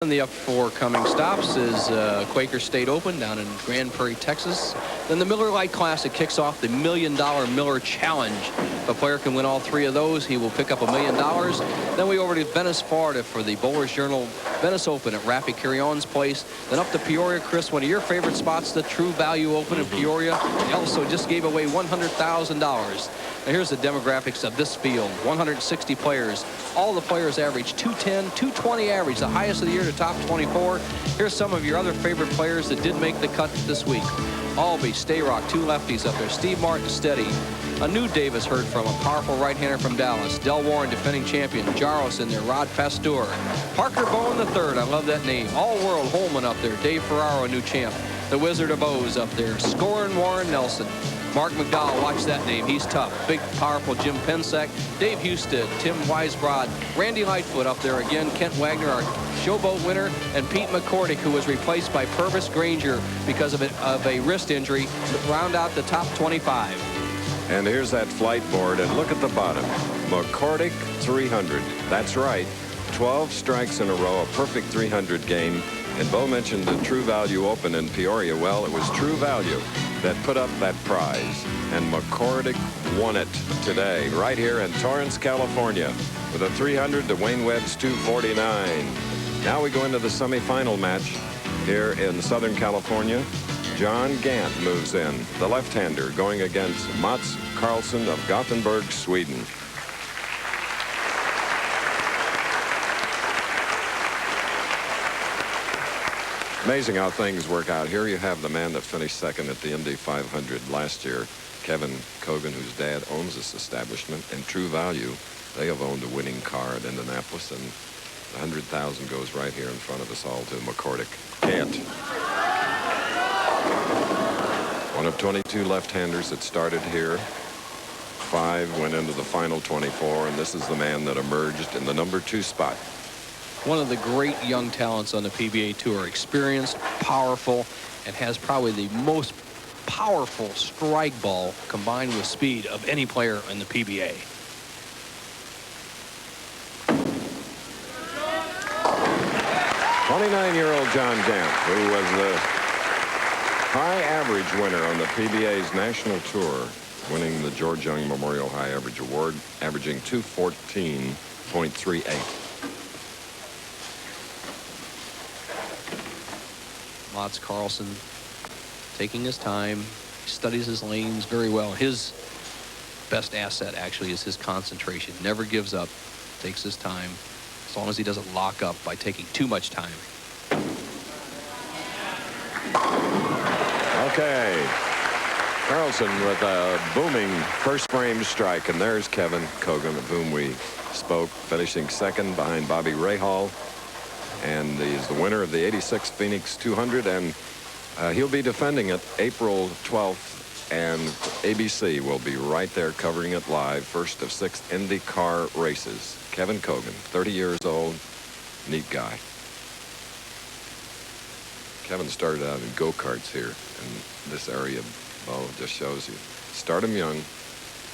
And the up four coming stops is Quaker State Open down in Grand Prairie, Texas. Then the Miller Lite Classic kicks off the $1 Million Miller Challenge. If a player can win all three of those, he will pick up $1 million. Then we over to Venice, Florida for the Bowlers Journal Venice Open at Rafi Carrion's place. Then up to Peoria, Chris, one of your favorite spots, the True Value Open in Peoria. They also just gave away $100,000. Now here's the demographics of this field. 160 players. All the players average 210, 220 average, the highest of the year to top 24. Here's some of your other favorite players that did make the cut this week. Albee, Stayrock, two lefties up there. Steve Martin, steady. A new Davis heard from, a powerful right-hander from Dallas. Del Warren, defending champion. Jaros in there. Rod Pasteur. Parker Bowen III, I love that name. All-world Holman up there. Dave Ferraro, a new champ. The Wizard of O's up there. Scoring Warren Nelson. Mark McDowell, watch that name. He's tough. Big, powerful Jim Pensack. Dave Husted, Tim Weisbrod, Randy Lightfoot up there again. Kent Wagner, our Showboat winner, and Pete McCordick, who was replaced by Purvis Granger because of a wrist injury, to round out the top 25. And here's that flight board, and look at the bottom. McCordick 300. That's right. 12 strikes in a row, a perfect 300 game. And Bo mentioned the True Value Open in Peoria. Well, it was True Value that put up that prize, and McCordick won it today right here in Torrance, California, with a 300 to Wayne Webb's 249. Now we go into the semifinal match here in Southern California. John Gant moves in, the left-hander, going against Mats Karlsson of Gothenburg, Sweden. Amazing how things work out. Here you have the man that finished second at the Indy 500 last year, Kevin Cogan, whose dad owns this establishment, and True Value. They have owned a winning car at Indianapolis, and 100,000 goes right here in front of us all to McCordick. Gant. One of 22 left-handers that started here. 5 went into the final 24, and this is the man that emerged in the number 2 spot. One of the great young talents on the PBA Tour, experienced, powerful, and has probably the most powerful strike ball combined with speed of any player in the PBA. '29-year-old John Gant, who was the high average winner on the PBA's national tour, winning the George Young Memorial High Average Award, averaging 214.38. Mats Karlsson taking his time, studies his lanes very well. His best asset actually is his concentration. Never gives up, takes his time, as long as he doesn't lock up by taking too much time. Okay. Karlsson with a booming first frame strike, and there's Kevin Cogan, of whom we spoke, finishing second behind Bobby Rahal. And he's the winner of the '86 Phoenix 200, and he'll be defending it April 12th, and ABC will be right there covering it live. First of 6 IndyCar races. Kevin Cogan, 30 years old, neat guy. Kevin started out in go-karts here in this area. Bo, just shows you. Start them young,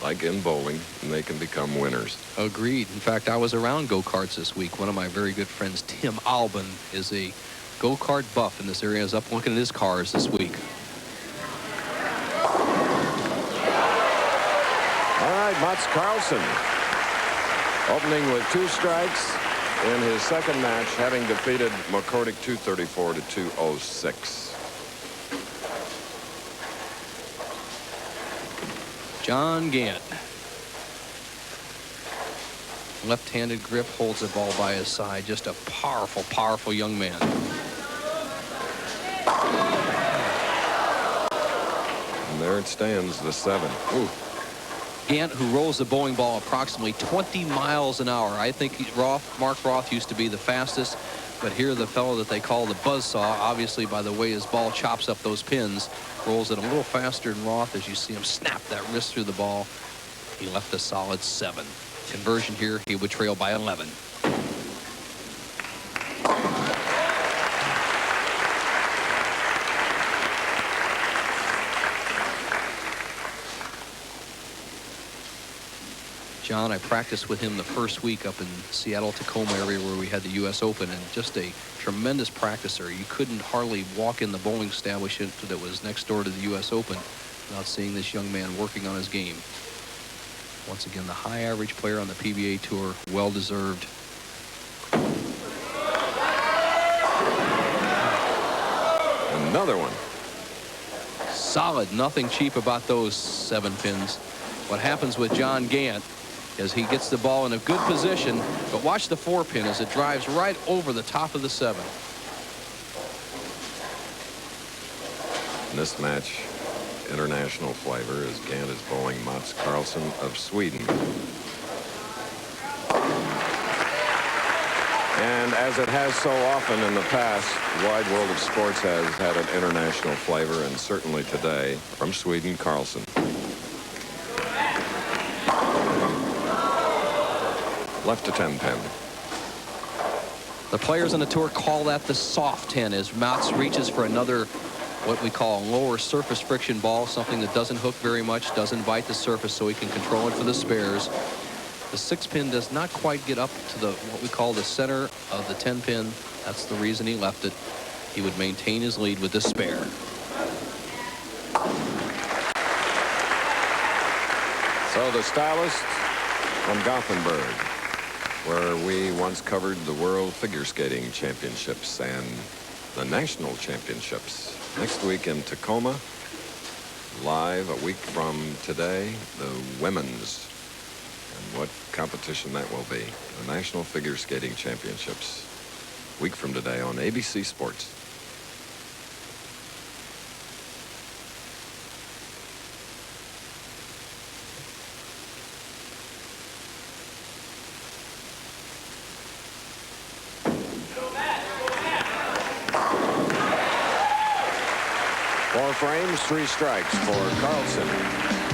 like in bowling, and they can become winners. Agreed. In fact, I was around go-karts this week. One of my very good friends, Tim Albin, is a go-kart buff in this area. I was up looking at his cars this week. All right, Mats Karlsson opening with 2 strikes in his second match, having defeated McCordick 234 to 206. John Gant. Left-handed grip, holds the ball by his side. Just a powerful, powerful young man. And there it stands, the 7. Ooh. Gant, who rolls the bowling ball approximately 20 miles an hour. I think Mark Roth used to be the fastest, but here the fellow that they call the buzzsaw, obviously by the way his ball chops up those pins, rolls it a little faster than Roth. As you see him snap that wrist through the ball, he left a solid 7. Conversion here, he would trail by 11. John, I practiced with him the first week up in Seattle, Tacoma area where we had the U.S. Open, and just a tremendous practicer. You couldn't hardly walk in the bowling establishment that was next door to the U.S. Open without seeing this young man working on his game. Once again, the high average player on the PBA Tour, well deserved. Another one. Solid, nothing cheap about those 7 pins. What happens with John Gant is he gets the ball in a good position, but watch the 4-pin as it drives right over the top of the 7. In this match, international flavor, as Gant is bowling Mats Karlsson of Sweden. And as it has so often in the past, Wide World of Sports has had an international flavor, and certainly today, from Sweden, Karlsson. Left to 10 pin. The players on the tour call that the soft 10 as Mats reaches for another what we call lower surface friction ball, something that doesn't hook very much, doesn't bite the surface, so he can control it for the spares. The 6-pin does not quite get up to the what we call the center of the 10-pin. That's the reason he left it. He would maintain his lead with the spare. So the stylist from Gothenburg, where we once covered the World Figure Skating Championships and the National Championships. Next week in Tacoma, live a week from today, the women's. And what competition that will be. The National Figure Skating Championships. Week from today on ABC Sports. Four frames, 3 strikes for Karlsson.